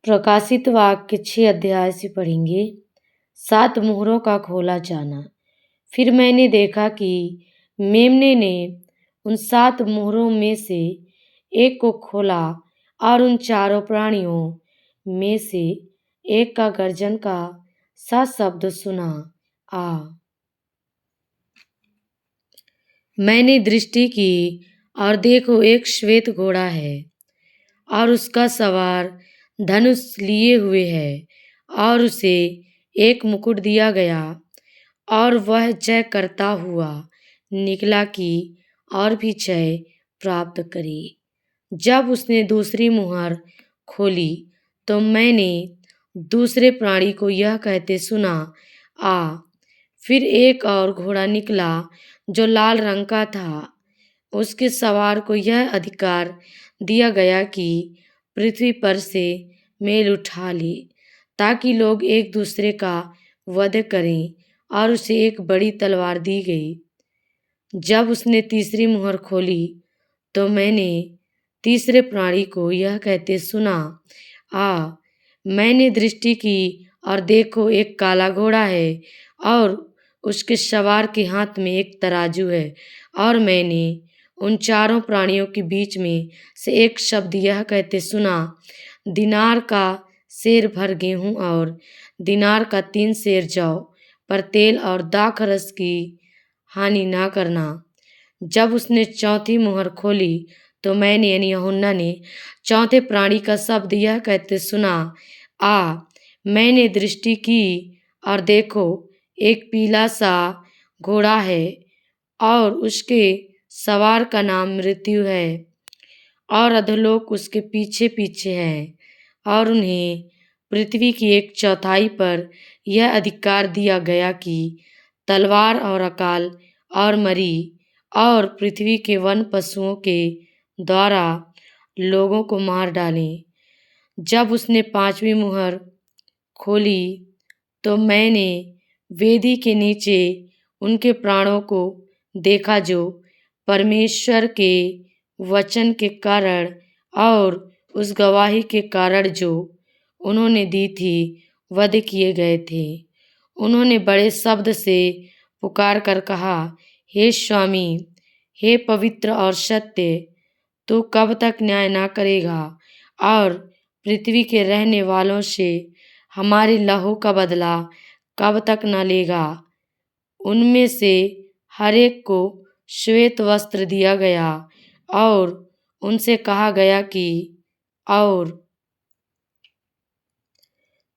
प्रकाशित वाक्य 6 अध्याय से पढ़ेंगे। 7 मोहरों का खोला जाना। फिर मैंने देखा कि मेमने ने उन 7 मोहरों में से एक को खोला और उन चारों प्राणियों में से एक का गर्जन का सा शब्द सुना। मैंने दृष्टि की और देखो एक श्वेत घोड़ा है और उसका सवार धनुष लिए हुए है और उसे एक मुकुट दिया गया और वह जय करता हुआ निकला कि और भी जय प्राप्त करे। जब उसने दूसरी मुहर खोली तो मैंने दूसरे प्राणी को यह कहते सुना, फिर एक और घोड़ा निकला जो लाल रंग का था। उसके सवार को यह अधिकार दिया गया कि पृथ्वी पर से मेल उठा ले, ताकि लोग एक दूसरे का वध करें, और उसे एक बड़ी तलवार दी गई। जब उसने तीसरी मुहर खोली तो मैंने तीसरे प्राणी को यह कहते सुना, मैंने दृष्टि की और देखो एक काला घोड़ा है और उसके सवार के हाथ में एक तराजू है, और मैंने उन चारों प्राणियों के बीच में से एक शब्द यह कहते सुना, दिनार का सेर भर गेहूं और दिनार का 3 सेर जौ पर तेल और दाखरस की हानि ना करना। जब उसने चौथी मुहर खोली तो मैंने यानी यूहन्ना ने चौथे प्राणी का शब्द यह कहते सुना, मैंने दृष्टि की और देखो एक पीला सा घोड़ा है और उसके सवार का नाम मृत्यु है और अधोलोक उसके पीछे पीछे है, और उन्हें पृथ्वी की 1/4 पर यह अधिकार दिया गया कि तलवार और अकाल और मरी और पृथ्वी के वन पशुओं के द्वारा लोगों को मार डालें। जब उसने 5वीं मुहर खोली तो मैंने वेदी के नीचे उनके प्राणों को देखा जो परमेश्वर के वचन के कारण और उस गवाही के कारण जो उन्होंने दी थी वध किए गए थे। उन्होंने बड़े शब्द से पुकार कर कहा, हे स्वामी, हे पवित्र और सत्य, तू कब तक न्याय ना करेगा और पृथ्वी के रहने वालों से हमारे लहू का बदला कब तक न लेगा। उनमें से हर एक को श्वेत वस्त्र दिया गया और उनसे कहा गया कि और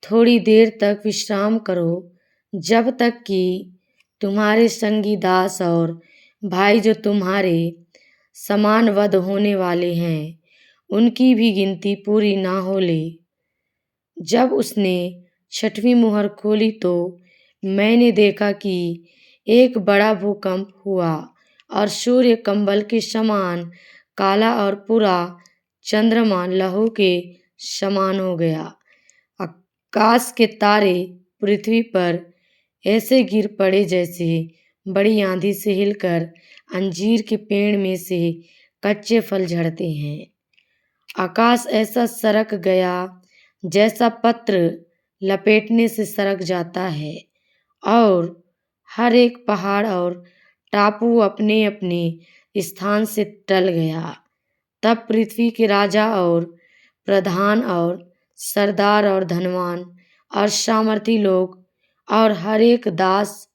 थोड़ी देर तक विश्राम करो, जब तक कि तुम्हारे संगी दास और भाई जो तुम्हारे समान वध होने वाले हैं उनकी भी गिनती पूरी ना हो ले। जब उसने 6वीं मुहर खोली तो मैंने देखा कि एक बड़ा भूकंप हुआ और सूर्य कंबल के समान काला और पूरा चंद्रमा लहू के समान हो गया। आकाश के तारे पृथ्वी पर ऐसे गिर पड़े जैसे बड़ी आंधी से हिलकर अंजीर के पेड़ में से कच्चे फल झड़ते हैं। आकाश ऐसा सरक गया जैसा पत्र लपेटने से सरक जाता है, और हर एक पहाड़ और टापू अपने अपने स्थान से टल गया। तब पृथ्वी के राजा और प्रधान और सरदार और धनवान और सामर्थी लोग और हर एक दास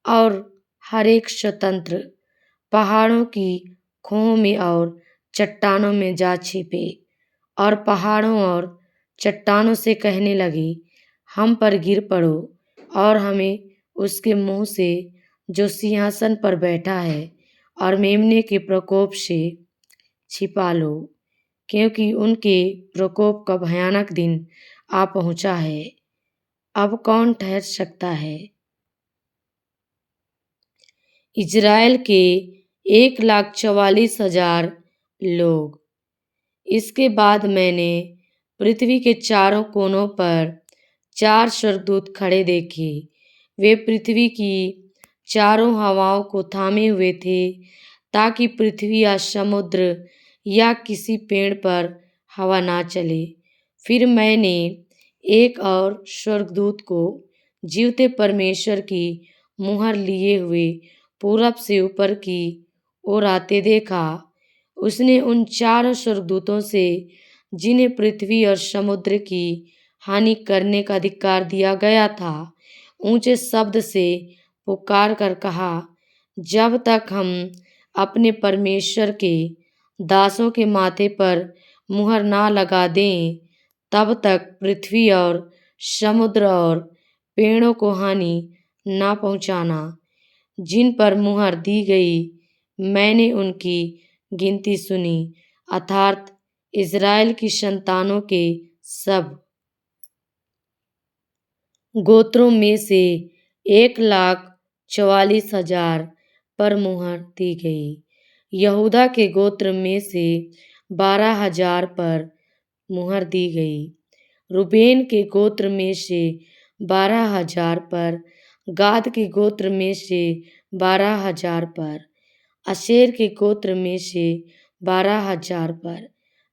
और हर एक स्वतंत्र पहाड़ों की खोह में और चट्टानों में जा छिपे और पहाड़ों और चट्टानों से कहने लगे, हम पर गिर पड़ो और हमें उसके मुंह से जो सिंहासन पर बैठा है और मेमने के प्रकोप से छिपा लो, क्योंकि उनके प्रकोप का भयानक दिन आ पहुंचा है। अब कौन ठहर सकता है? इजराइल के 1,44,000 लोग। इसके बाद मैंने पृथ्वी के चारों कोनों पर 4 स्वर्गदूत खड़े देखे। वे पृथ्वी की चारों हवाओं को थामे हुए थे, ताकि पृथ्वी या समुद्र या किसी पेड़ पर हवा ना चले। फिर मैंने एक और स्वर्गदूत को जीवते परमेश्वर की मुहर लिए हुए पूरब से ऊपर की ओर आते देखा। उसने उन चारों स्वर्गदूतों से, जिन्हें पृथ्वी और समुद्र की हानि करने का अधिकार दिया गया था, ऊंचे शब्द से पुकार कर कहा, जब तक हम अपने परमेश्वर के दासों के माथे पर मुहर ना लगा दें, तब तक पृथ्वी और समुद्र और पेड़ों को हानि ना पहुंचाना। जिन पर मुहर दी गई मैंने उनकी गिनती सुनी, अर्थात इज़राइल की संतानों के सब गोत्रों में से 1,44,000 पर मुहर दी गई। यहूदा के गोत्र में से 12,000 पर मुहर दी गई। रूबेन के गोत्र में से 12,000 पर, गाद के गोत्र में से 12,000 पर, आशेर के गोत्र में से 12,000 पर,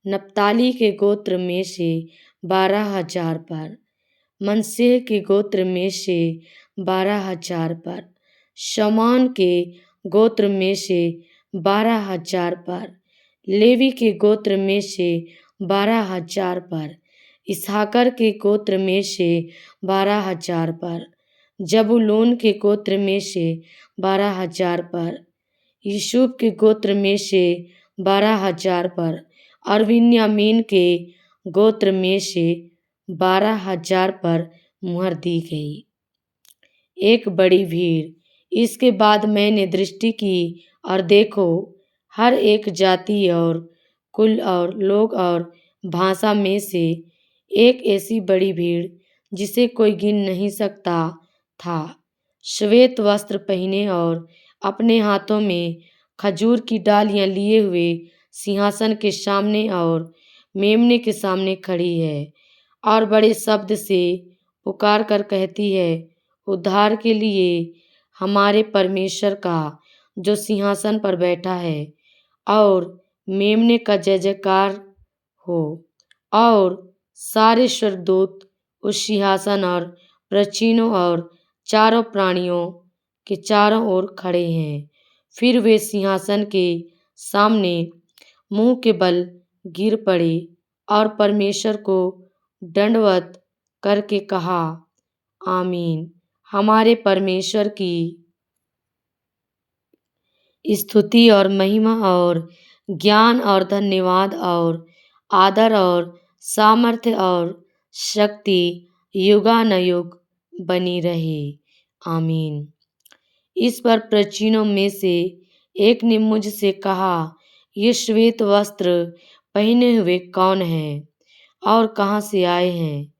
नप्ताली के गोत्र में से 12,000 पर, मनश्शे के गोत्र में से 12,000 पर, शमौन के गोत्र में से 12,000 पर, लेवी के गोत्र में से 12,000 पर, इसहाकर के गोत्र में से 12,000 पर, जबूलून के गोत्र में से 12,000 पर, यूसुफ के गोत्र में से 12,000 पर, और बिन्यामीन के गोत्र में से 12,000 पर मुहर दी गई। एक बड़ी भीड़। इसके बाद मैंने दृष्टि की और देखो, हर एक जाति और कुल और लोग और भाषा में से एक ऐसी बड़ी भीड़ जिसे कोई गिन नहीं सकता था, श्वेत वस्त्र पहने और अपने हाथों में खजूर की डालियां लिए हुए सिंहासन के सामने और मेमने के सामने खड़ी है, और बड़े शब्द से पुकार कर कहती है, उद्धार के लिए हमारे परमेश्वर का जो सिंहासन पर बैठा है, और मेमने का जय जयकार हो। और सारे स्वर्गदूत उस सिंहासन और प्राचीनों और चारों प्राणियों के चारों ओर खड़े हैं। फिर वे सिंहासन के सामने मुंह के बल गिर पड़े और परमेश्वर को दंडवत करके कहा, आमीन। हमारे परमेश्वर की स्तुति और महिमा और ज्ञान और धन्यवाद और आदर और सामर्थ्य और शक्ति युगानुयुग बनी रहे, आमीन। इस पर प्राचीनों में से एक ने मुझसे कहा, ये श्वेत वस्त्र पहने हुए कौन हैं और कहाँ से आए हैं?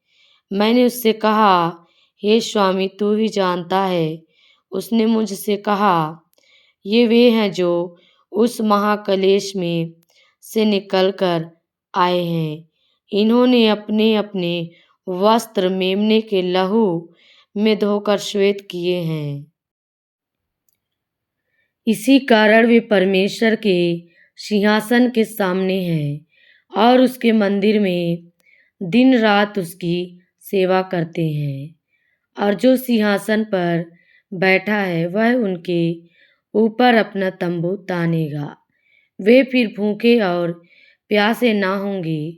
मैंने उससे कहा, हे स्वामी, तू ही जानता है। उसने मुझसे कहा, ये वे हैं जो उस महाक्लेश में से निकलकर आए हैं। इन्होंने अपने अपने वस्त्र मेमने के लहू में धोकर श्वेत किए हैं। इसी कारण वे परमेश्वर के सिंहासन के सामने हैं और उसके मंदिर में दिन रात उसकी सेवा करते हैं। और जो सिंहासन पर बैठा है वह उनके ऊपर अपना तंबू तानेगा। वे फिर भूखे और प्यासे ना होंगे,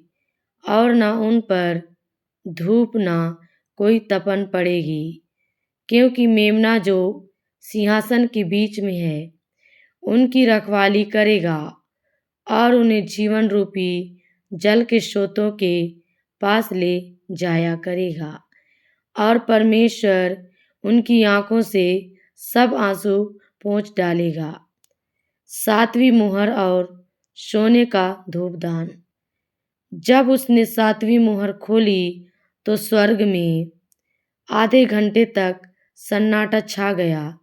और ना उन पर धूप ना कोई तपन पड़ेगी, क्योंकि मेमना जो सिंहासन के बीच में है उनकी रखवाली करेगा और उन्हें जीवन रूपी जल के स्रोतों के पास ले जाया करेगा। और परमेश्वर उनकी आंखों से सब आंसू पोंछ डालेगा। सातवीं मुहर और सोने का धूपदान। जब उसने सातवीं मुहर खोली तो स्वर्ग में आधे घंटे तक सन्नाटा छा गया।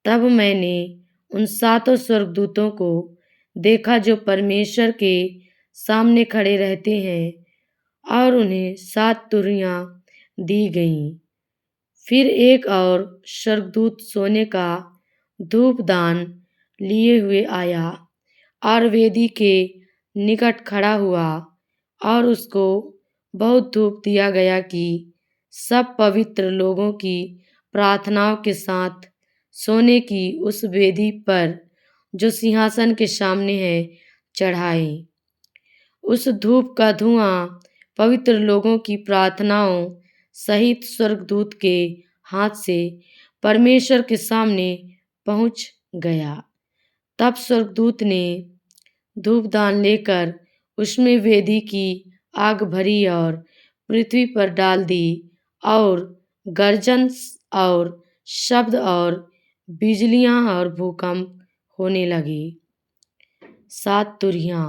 तब मैंने उन सातों स्वर्गदूतों को देखा जो परमेश्वर के सामने खड़े रहते हैं, और उन्हें 7 तुरहियां दी गईं। फिर एक और स्वर्गदूत सोने का धूपदान लिए हुए आया और वेदी के निकट खड़ा हुआ और उसको बहुत धूप दिया गया कि सब पवित्र लोगों की प्रार्थनाओं के साथ सोने की उस वेदी पर जो सिंहासन के सामने है चढ़ाए। उस धूप का धुआं पवित्र लोगों की प्रार्थनाओं सहित स्वर्गदूत के हाथ से परमेश्वर के सामने पहुंच गया। तब स्वर्गदूत ने धूपदान लेकर उसमें वेदी की आग भरी और पृथ्वी पर डाल दी, और गर्जन और शब्द और बिजलियां और भूकंप होने लगी। 7 तुरहियां।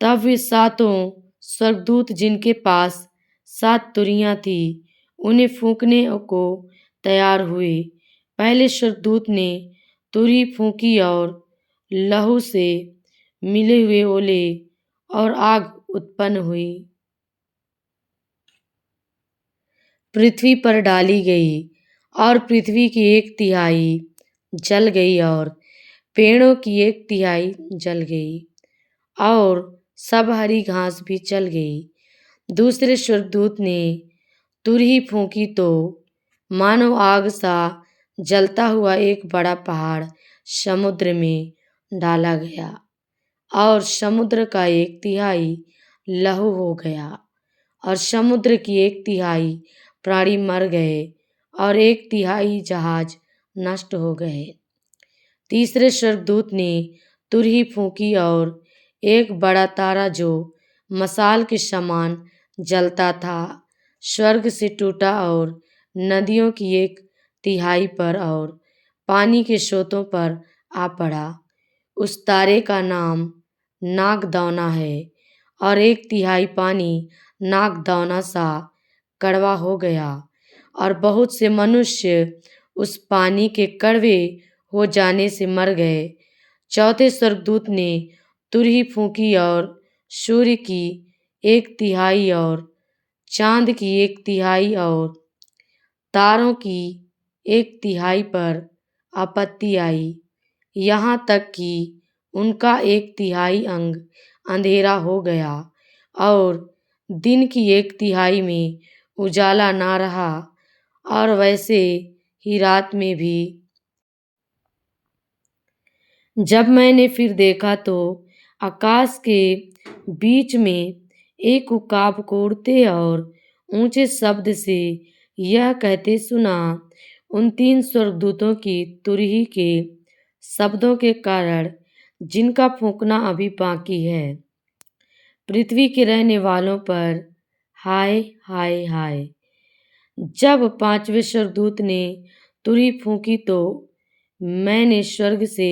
तब वे सातों स्वर्गदूत जिनके पास 7 तुरहियां थी उन्हें फूंकने को तैयार हुए। पहले स्वर्गदूत ने तुरही फूंकी और लहू से मिले हुए ओले और आग उत्पन्न हुई, पृथ्वी पर डाली गई, और पृथ्वी की 1/3 जल गई और पेड़ों की 1/3 जल गई, और सब हरी घास भी जल गई। दूसरे स्वर्गदूत ने तुरही फूंकी तो मानो आग सा जलता हुआ एक बड़ा पहाड़ समुद्र में डाला गया, और समुद्र का 1/3 लहू हो गया, और समुद्र की 1/3 प्राणी मर गए, और 1/3 जहाज नष्ट हो गए। तीसरे स्वर्गदूत ने तुरही फूंकी और एक बड़ा तारा जो मशाल के समान जलता था स्वर्ग से टूटा और नदियों की 1/3 पर और पानी के स्रोतों पर आ पड़ा। उस तारे का नाम नागदौना है, और 1/3 पानी नागदौना सा कड़वा हो गया, और बहुत से मनुष्य उस पानी के कड़वे हो जाने से मर गए। चौथे स्वर्गदूत ने तुरही फूंकी और सूर्य की 1/3 और चांद की 1/3 और तारों की 1/3 पर आपत्ति आई, यहाँ तक कि उनका 1/3 अंग अंधेरा हो गया, और दिन की 1/3 में उजाला ना रहा, और वैसे ही रात में भी। जब मैंने फिर देखा तो आकाश के बीच में एक उकाब को उड़ते और ऊंचे शब्द से यह कहते सुना, उन 3 स्वर्गदूतों की तुरही के शब्दों के कारण जिनका फूंकना अभी बाकी है, पृथ्वी के रहने वालों पर हाय हाय हाय। जब 5वें स्वर्गदूत ने तुरही फूंकी तो मैंने स्वर्ग से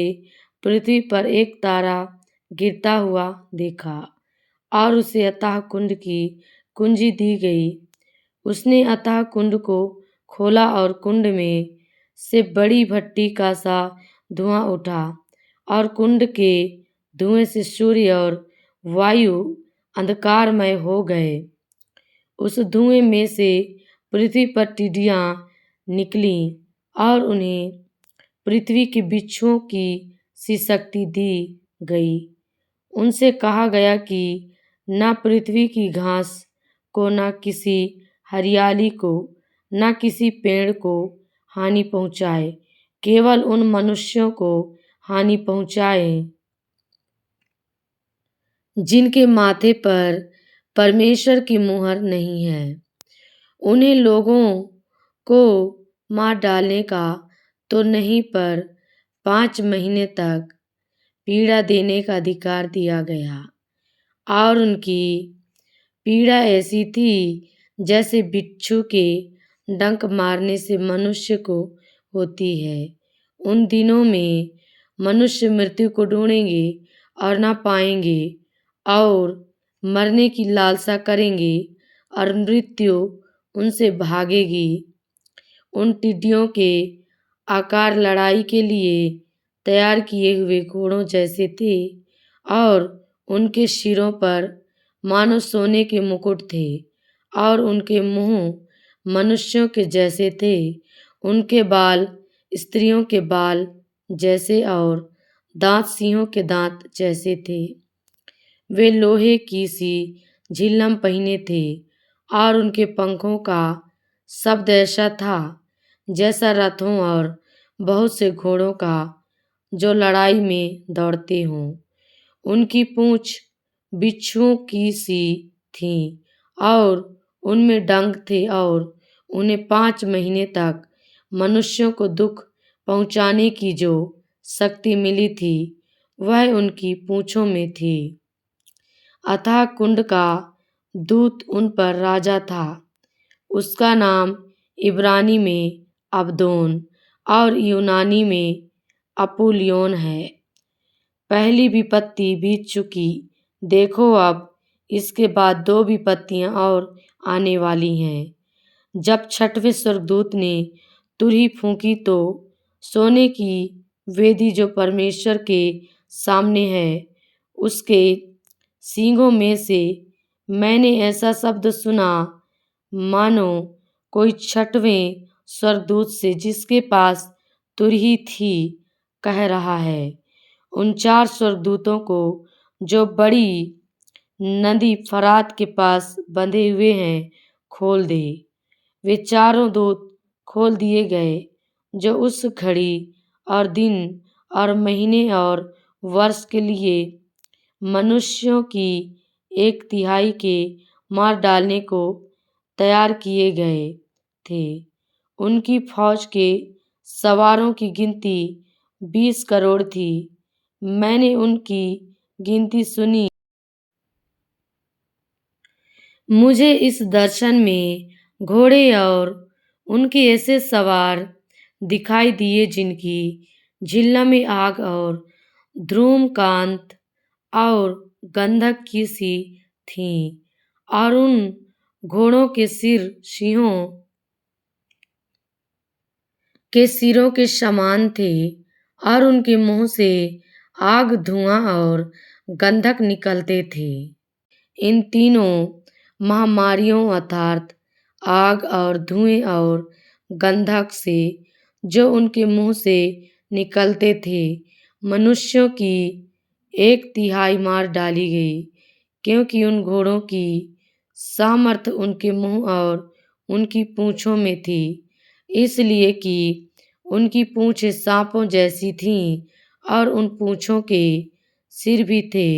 पृथ्वी पर एक तारा गिरता हुआ देखा, और उसे अथाह कुंड की कुंजी दी गई। उसने अथाह कुंड को खोला, और कुंड में से बड़ी भट्टी का सा धुआं उठा, और कुंड के धुएं से सूर्य और वायु अंधकारमय हो गए। उस धुएं में से पृथ्वी पर टिड्डियां निकलीं, और उन्हें पृथ्वी के बिच्छुओं की सी शक्ति दी गई। उनसे कहा गया कि न पृथ्वी की घास को, न किसी हरियाली को, न किसी पेड़ को हानि पहुंचाए, केवल उन मनुष्यों को हानि पहुंचाए जिनके माथे पर परमेश्वर की मुहर नहीं है। उन्हें लोगों को मार डालने का तो नहीं, पर 5 महीने तक पीड़ा देने का अधिकार दिया गया, और उनकी पीड़ा ऐसी थी जैसे बिच्छू के डंक मारने से मनुष्य को होती है। उन दिनों में मनुष्य मृत्यु को ढूंढेंगे और ना पाएंगे, और मरने की लालसा करेंगे, और मृत्यु उनसे भागेगी। उन टिड्डियों के आकार लड़ाई के लिए तैयार किए हुए घोड़ों जैसे थे, और उनके सिरों पर मानो सोने के मुकुट थे, और उनके मुंह मनुष्यों के जैसे थे। उनके बाल स्त्रियों के बाल जैसे, और दांत सिंहों के दांत जैसे थे। वे लोहे की सी झिल्लम पहने थे, और उनके पंखों का शब्द ऐसा था जैसा रथों और बहुत से घोड़ों का जो लड़ाई में दौड़ते हों। उनकी पूंछ बिच्छुओं की सी थी और उनमें डंक थे और उन्हें 5 महीने तक मनुष्यों को दुख पहुंचाने की जो शक्ति मिली थी वह उनकी पूंछों में थी। अथाह कुंड का दूत उन पर राजा था। उसका नाम इब्रानी में अबदोन और यूनानी में अपुल्योन है। पहली विपत्ति बीत चुकी, देखो अब इसके बाद 2 विपत्तियां और आने वाली हैं। जब छठवें स्वर्गदूत ने तुरही फूंकी तो सोने की वेदी जो परमेश्वर के सामने है उसके सींगों में से मैंने ऐसा शब्द सुना मानो कोई छठवें स्वर्गदूत से जिसके पास तुरही थी कह रहा है, उन 4 स्वर्गदूतों को जो बड़ी नदी फरात के पास बंधे हुए हैं खोल दे। वे चारों दूत खोल दिए गए जो उस घड़ी और दिन और महीने और वर्ष के लिए मनुष्यों की 1/3 के मार डालने को तैयार किए गए थे। उनकी फौज के सवारों की गिनती 20 करोड़ थी। मैंने उनकी गिनती सुनी। मुझे इस दर्शन में घोड़े और उनके ऐसे सवार दिखाई दिए जिनकी झिल्ला में आग और धूम्रकांत और गंधक की सी थीं और उन घोड़ों के सिर सिंहों के सिरों के समान थे और उनके मुंह से आग, धुआं और गंधक निकलते थे। इन तीनों महामारियों अर्थात आग और धुएं और गंधक से जो उनके मुंह से निकलते थे मनुष्यों की 1/3 मार डाली गई, क्योंकि उन घोड़ों की सामर्थ उनके मुंह और उनकी पूंछों में थी, इसलिए कि उनकी पूंछें सांपों जैसी थीं और उन पूंछों के सिर भी थे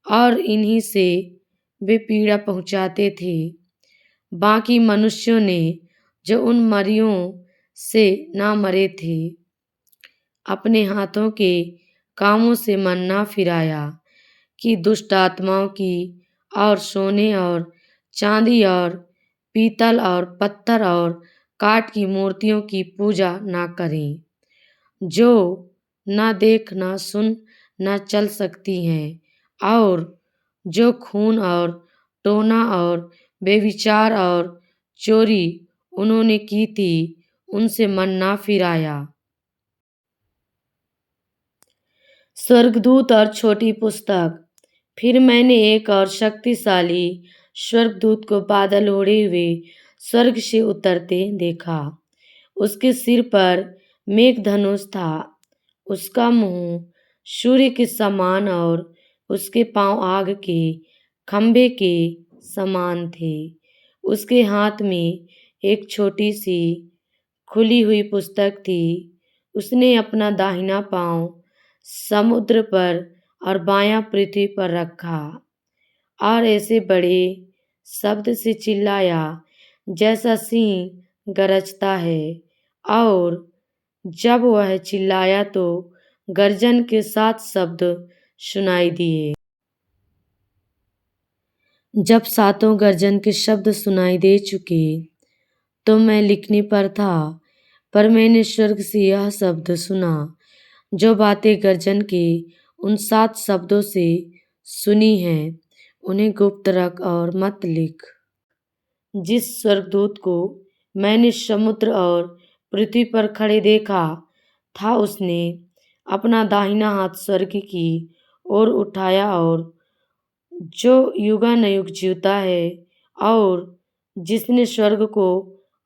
और इन्हीं से वे पीड़ा पहुंचाते थे। बाकी मनुष्यों ने जो उन मरियों से ना मरे थे अपने हाथों के कामों से मन ना फिराया कि दुष्ट आत्माओं की और सोने और चांदी और पीतल और पत्थर और काठ की मूर्तियों की पूजा ना करें, जो ना देख ना सुन ना चल सकती हैं और जो खून और टोना और बेविचार और चोरी उन्होंने की थी उनसे मन ना फिराया। स्वर्गदूत और छोटी पुस्तक। फिर मैंने एक और शक्तिशाली स्वर्गदूत को बादल ओढ़े हुए स्वर्ग से उतरते देखा। उसके सिर पर मेघधनुष था, उसका मुंह सूर्य के समान और उसके पांव आग के खंभे के समान थे। उसके हाथ में एक छोटी सी खुली हुई पुस्तक थी। उसने अपना दाहिना पांव समुद्र पर और बायां पृथ्वी पर रखा और ऐसे बड़े शब्द से चिल्लाया जैसा सिंह गरजता है, और जब वह चिल्लाया तो गर्जन के 7 शब्द सुनाई दिए। जब 7 गर्जन के शब्द सुनाई दे चुके तो मैं लिखने पर था, पर मैंने स्वर्ग से यह शब्द सुना, जो बातें गर्जन के उन 7 शब्दों से सुनी हैं उन्हें गुप्त रख और मत लिख। जिस स्वर्गदूत को मैंने समुद्र और पृथ्वी पर खड़े देखा था उसने अपना दाहिना हाथ स्वर्ग की ओर उठाया और जो युगानुयुग जीवता है और जिसने स्वर्ग को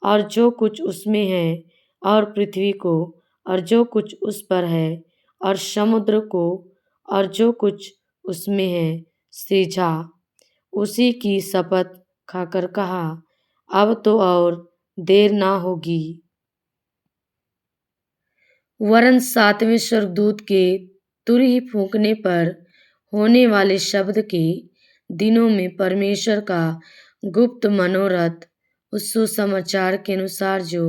और जो कुछ उसमें है और पृथ्वी को और जो कुछ उस पर है और समुद्र को और जो कुछ उसमें है सृजा, उसी की शपथ खाकर कहा, अब तो और देर ना होगी। वरन सातवें स्वर्गदूत के तुरही फूंकने पर होने वाले शब्द के दिनों में परमेश्वर का गुप्त मनोरथ उस सुसमाचार के अनुसार जो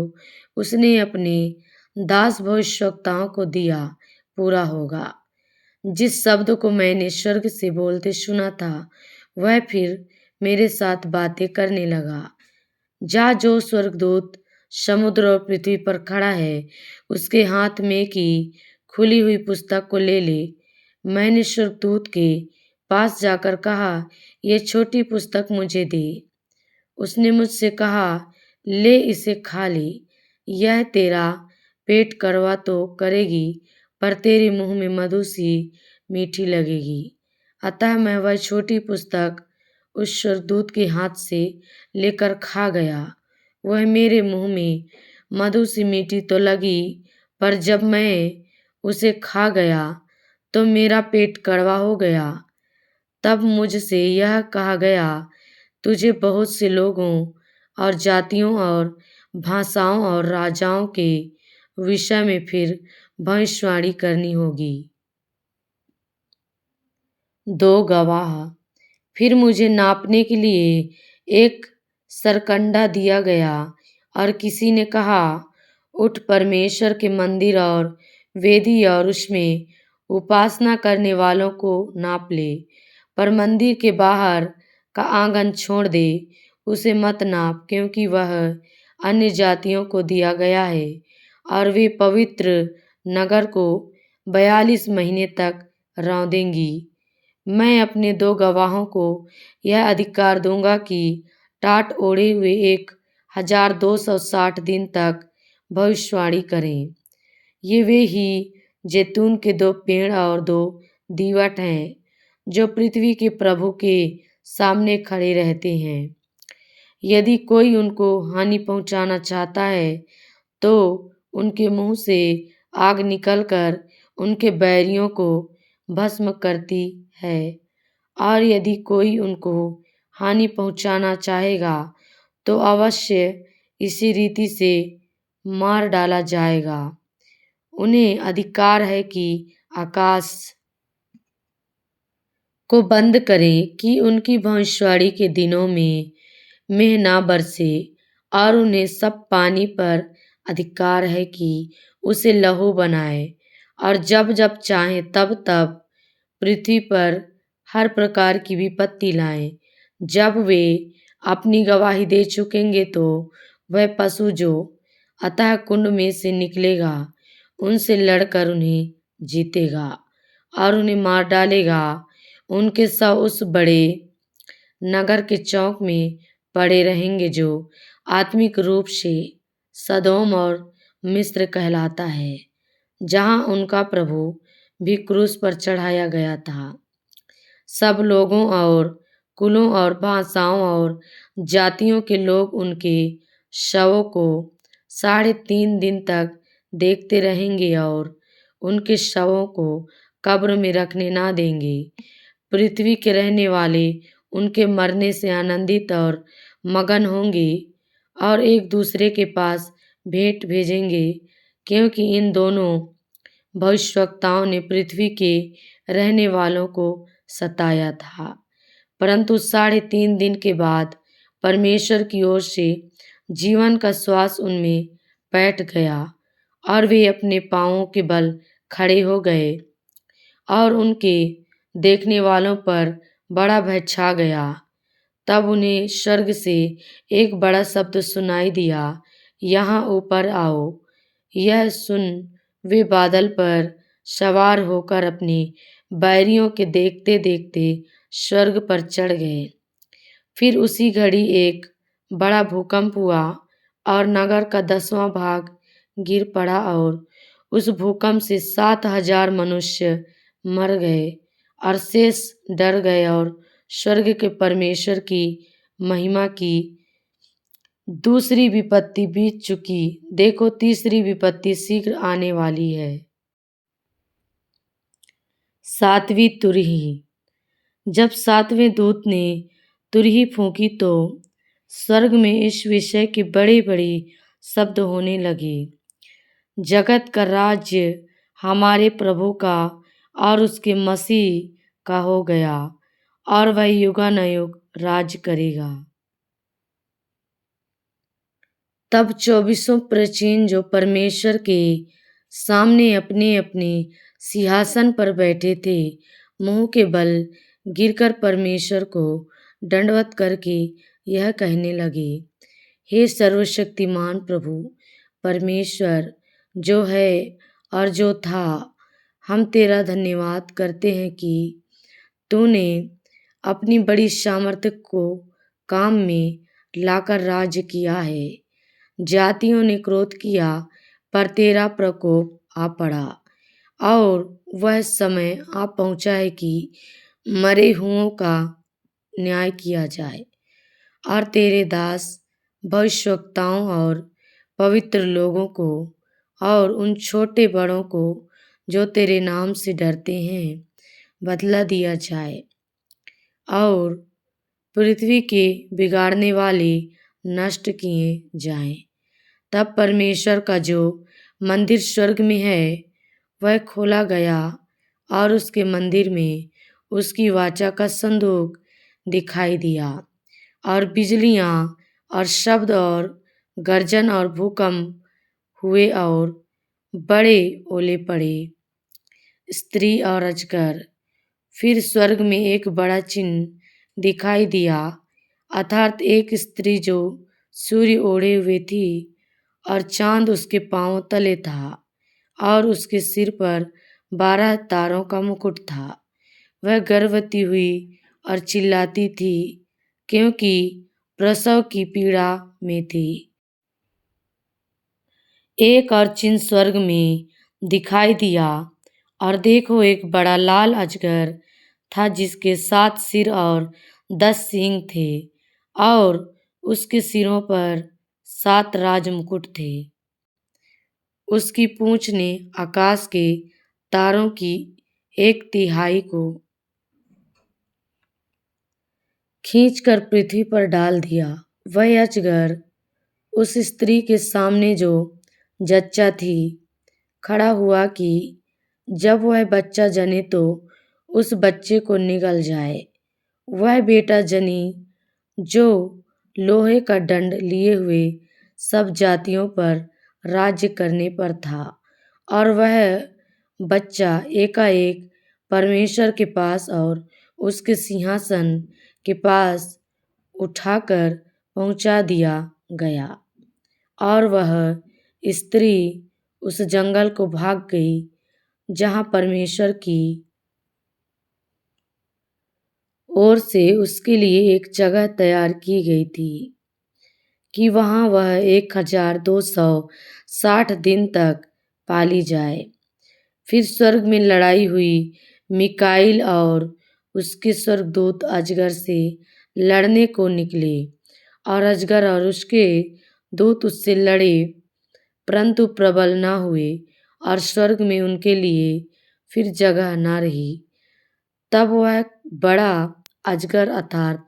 उसने अपने दास भविष्यवक्ताओं को दिया पूरा होगा। जिस शब्द को मैंने स्वर्ग से बोलते सुना था वह फिर मेरे साथ बातें करने लगा। जा जो स्वर्गदूत समुद्र और पृथ्वी पर खड़ा है उसके हाथ में की खुली हुई पुस्तक को ले ले। मैंने स्वर्गदूत के पास जाकर कहा, यह छोटी पुस्तक मुझे दे। उसने मुझसे कहा, ले इसे खा ले, यह तेरा पेट कड़वा तो करेगी पर तेरे मुंह में मधु सी मीठी लगेगी। अतः मैं वह छोटी पुस्तक उस स्वर्गदूत के हाथ से लेकर खा गया। वह मेरे मुंह में मधु सी मीठी तो लगी पर जब मैं उसे खा गया तो मेरा पेट कड़वा हो गया। तब मुझसे यह कहा गया, तुझे बहुत से लोगों और जातियों और भाषाओं और राजाओं के विषय में फिर भविष्यवाणी करनी होगी। दो गवाह। फिर मुझे नापने के लिए एक सरकंडा दिया गया और किसी ने कहा, उठ परमेश्वर के मंदिर और वेदी और उसमें उपासना करने वालों को नाप ले, पर मंदिर के बाहर का आंगन छोड़ दे, उसे मत नाप, क्योंकि वह अन्य जातियों को दिया गया है और वे पवित्र नगर को 42 महीने तक रौंदेंगी। मैं अपने दो गवाहों को यह अधिकार दूंगा कि टाट ओढ़े हुए 1260 दिन तक भविष्यवाणी करें। ये वे ही जैतून के दो पेड़ और दो दीवट हैं जो पृथ्वी के प्रभु के सामने खड़े रहते हैं। यदि कोई उनको हानि पहुंचाना चाहता है तो उनके मुंह से आग निकलकर उनके बैरियों को भस्म करती है, और यदि कोई उनको हानि पहुंचाना चाहेगा तो अवश्य इसी रीति से मार डाला जाएगा। उन्हें अधिकार है कि आकाश को बंद करें कि उनकी भविष्यवाणी के दिनों में मेंह ना बरसे, और उन्हें सब पानी पर अधिकार है कि उसे लहू बनाए, और जब जब चाहे तब तब पृथ्वी पर हर प्रकार की विपत्ति लाएं। जब वे अपनी गवाही दे चुकेंगे तो वह पशु जो अतः कुंड में से निकलेगा उनसे लड़कर उन्हें जीतेगा और उन्हें मार डालेगा। उनके शव उस बड़े नगर के चौक में पड़े रहेंगे जो आत्मिक रूप से सदोम और मिस्र कहलाता है, जहां उनका प्रभु भी क्रूस पर चढ़ाया गया था। सब लोगों और कुलों और भाषाओं और जातियों के लोग उनके शवों को 3.5 दिन तक देखते रहेंगे और उनके शवों को कब्र में रखने ना देंगे। पृथ्वी के रहने वाले उनके मरने से आनंदित और मगन होंगे और एक दूसरे के पास भेंट भेजेंगे, क्योंकि इन दोनों भविष्यवक्ताओं ने पृथ्वी के रहने वालों को सताया था। परंतु 3.5 दिन के बाद परमेश्वर की ओर से जीवन का श्वास उनमें बैठ गया और वे अपने पांवों के बल खड़े हो गए, और उनके देखने वालों पर बड़ा भय छा गया। तब उन्हें स्वर्ग से एक बड़ा शब्द सुनाई दिया, यहाँ ऊपर आओ। यह सुन वे बादल पर सवार होकर अपने बैरियों के देखते देखते स्वर्ग पर चढ़ गए। फिर उसी घड़ी एक बड़ा भूकंप हुआ और नगर का 10वां भाग गिर पड़ा, और उस भूकंप से 7,000 मनुष्य मर गए और शेष डर गए और स्वर्ग के परमेश्वर की महिमा की। दूसरी विपत्ति बीत चुकी, देखो तीसरी विपत्ति शीघ्र आने वाली है। 7वीं तुरही। जब 7वें दूत ने तुरही फूंकी तो स्वर्ग में इस विषय के बड़े बड़े शब्द होने लगे। जगत का राज्य हमारे प्रभु का और उसके मसीह का हो गया और वह युगानुयुग राज करेगा। तब 24 प्राचीन जो परमेश्वर के सामने अपने अपने सिंहासन पर बैठे थे, मुंह के बल गिरकर परमेश्वर को दंडवत करके यह कहने लगे, हे सर्वशक्तिमान प्रभु परमेश्वर जो है और जो था, हम तेरा धन्यवाद करते हैं कि तूने अपनी बड़ी सामर्थ्य को काम में लाकर राज्य किया है। जातियों ने क्रोध किया पर तेरा प्रकोप आ पड़ा और वह समय आ पहुंचा है कि मरे हुओं का न्याय किया जाए और तेरे दास भविष्यवक्ताओं और पवित्र लोगों को और उन छोटे बड़ों को जो तेरे नाम से डरते हैं बदला दिया जाए और पृथ्वी के बिगाड़ने वाले नष्ट किए जाएं। तब परमेश्वर का जो मंदिर स्वर्ग में है वह खोला गया और उसके मंदिर में उसकी वाचा का संदूक दिखाई दिया और बिजलियां और शब्द और गर्जन और भूकंप हुए और बड़े ओले पड़े। स्त्री और अजगर। फिर स्वर्ग में एक बड़ा चिन्ह दिखाई दिया, अर्थात एक स्त्री जो सूर्य ओढ़े हुए थी और चांद उसके पांव तले था और उसके सिर पर 12 तारों का मुकुट था। वह गर्भवती हुई और चिल्लाती थी क्योंकि प्रसव की पीड़ा में थी। एक और चिन्ह स्वर्ग में दिखाई दिया और देखो एक बड़ा लाल अजगर था जिसके 7 सिर और 10 सींग थे और उसके सिरों पर 7 राज मुकुट थे। उसकी पूंछ ने आकाश के तारों की 1/3 को खींचकर पृथ्वी पर डाल दिया। वह अजगर उस स्त्री के सामने जो जच्चा थी खड़ा हुआ कि जब वह बच्चा जने तो उस बच्चे को निगल जाए। वह बेटा जनी जो लोहे का दंड लिए हुए सब जातियों पर राज्य करने पर था और वह बच्चा एकाएक परमेश्वर के पास और उसके सिंहासन के पास उठाकर पहुंचा दिया गया और वह स्त्री उस जंगल को भाग गई जहां परमेश्वर की ओर से उसके लिए एक जगह तैयार की गई थी कि वहां वह 1260 दिन तक पाली जाए। फिर स्वर्ग में लड़ाई हुई। मिकाईल और उसके स्वर्गदूत अजगर से लड़ने को निकले और अजगर और उसके दूत उससे लड़े परंतु प्रबल न हुए और स्वर्ग में उनके लिए फिर जगह न रही। तब वह बड़ा अजगर अर्थात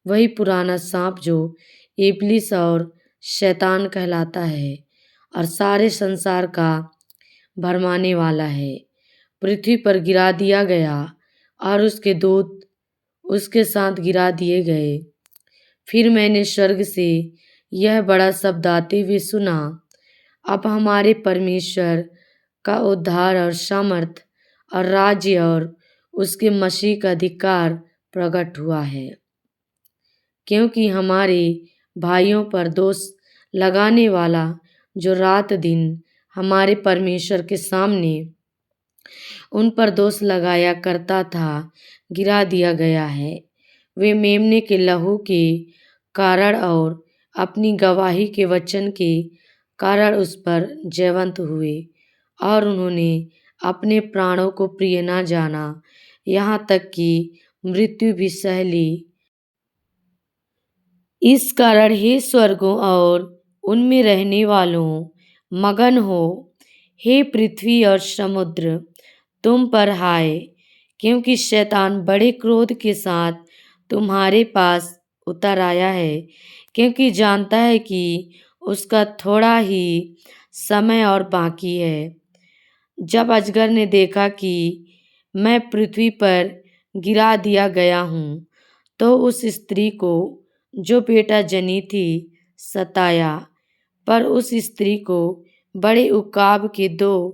वही पुराना सांप जो इब्लिस और शैतान कहलाता है और सारे संसार का भरमाने वाला है, पृथ्वी पर गिरा दिया गया और उसके दूत उसके साथ गिरा दिए गए। फिर मैंने स्वर्ग से यह बड़ा शब्द आते हुए सुना, अब हमारे परमेश्वर का उद्धार और सामर्थ और राज्य और उसके मसीह का अधिकार प्रकट हुआ है, क्योंकि हमारे भाइयों पर दोष लगाने वाला जो रात दिन हमारे परमेश्वर के सामने उन पर दोष लगाया करता था गिरा दिया गया है। वे मेमने के लहू के कारण और अपनी गवाही के वचन के कारण उस पर जयवंत हुए और उन्होंने अपने प्राणों को प्रिय न जाना, यहाँ तक कि मृत्यु भी सह ली। इस कारण हे स्वर्गों और उनमें रहने वालों मगन हो, हे पृथ्वी और समुद्र तुम पर हाय, क्योंकि शैतान बड़े क्रोध के साथ तुम्हारे पास उतर आया है क्योंकि जानता है कि उसका थोड़ा ही समय और बाकी है। जब अजगर ने देखा कि मैं पृथ्वी पर गिरा दिया गया हूँ, तो उस स्त्री को जो बेटा जनी थी सताया। पर उस स्त्री को बड़े उकाब के 2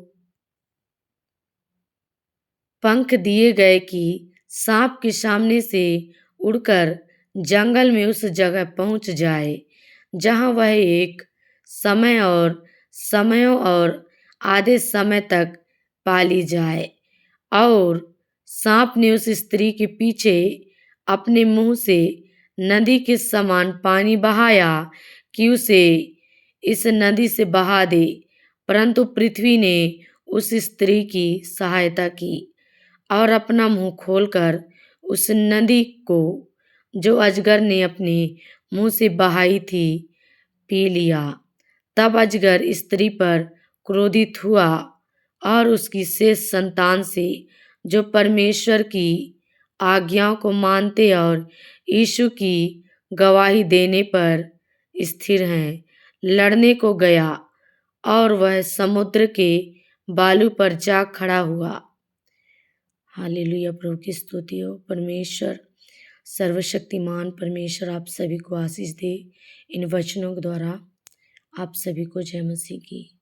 पंख दिए गए कि सांप के सामने से उड़कर जंगल में उस जगह पहुंच जाए जहां वह एक समयों और आधे समय तक पाली जाए। और सांप ने उस स्त्री के पीछे अपने मुंह से नदी के समान पानी बहाया कि उसे इस नदी से बहा दे, परंतु पृथ्वी ने उस स्त्री की सहायता की और अपना मुंह खोलकर उस नदी को, जो अजगर ने अपने मुंह से बहाई थी, पी लिया। तब अजगर स्त्री पर क्रोधित हुआ और उसकी शेष संतान से, जो परमेश्वर की आज्ञाओं को मानते और यीशु की गवाही देने पर स्थिर हैं, लड़ने को गया और वह समुद्र के बालू पर जा खड़ा हुआ। हालेलुया। प्रभु की स्तुति हो। परमेश्वर सर्वशक्तिमान परमेश्वर आप सभी को आशीष दे। इन वचनों के द्वारा आप सभी को जय मसीह की।